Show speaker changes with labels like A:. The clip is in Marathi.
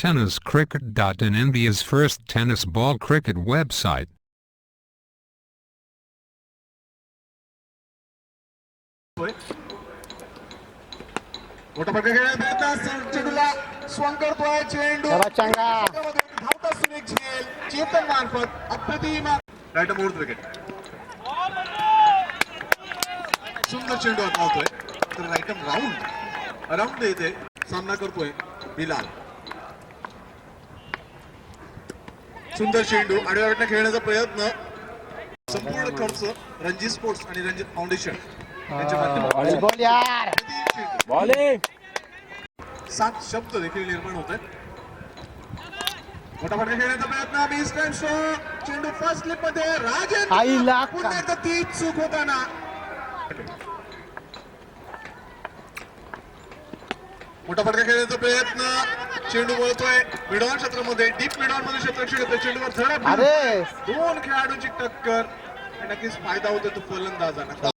A: TennisCricket.in, India's first tennis ball cricket website.
B: मोठा फटका खेळण्याचा चेंडूला स्वंग करतोय चेंडू धावता सुरेख झेल चेतन मार्फत अप्रतिम राईट मोड विकेट सुंदर चेंडू धावतोय तर राईट राऊंड येते सामना करतोय बिलाल सुंदर चेंडू आडव्या वाटण्या खेळण्याचा प्रयत्न संपूर्ण खर्च रणजित स्पोर्ट्स आणि रणजित फाउंडेशन यांच्या माध्यमातून बॉलिंग 7 शब्द देखील निर्माण होत आहेत मोठा फटका खेळण्याचा प्रयत्न मिस टाइम शॉट चेंडू फर्स्ट स्लिप मध्ये राजेंद्र पुन्हा एकदा ती चूक होताना मोठा फटका खेळण्याचा प्रयत्न चेंडू वळतोय मिडऑन क्षेत्रामध्ये डीप मिडऑन मध्ये क्षेत्ररक्षण येतोय चेंडूवर झडप दोन खेळाडूंची टक्कर नक्कीच फायदा होतो तो फलंदाजांना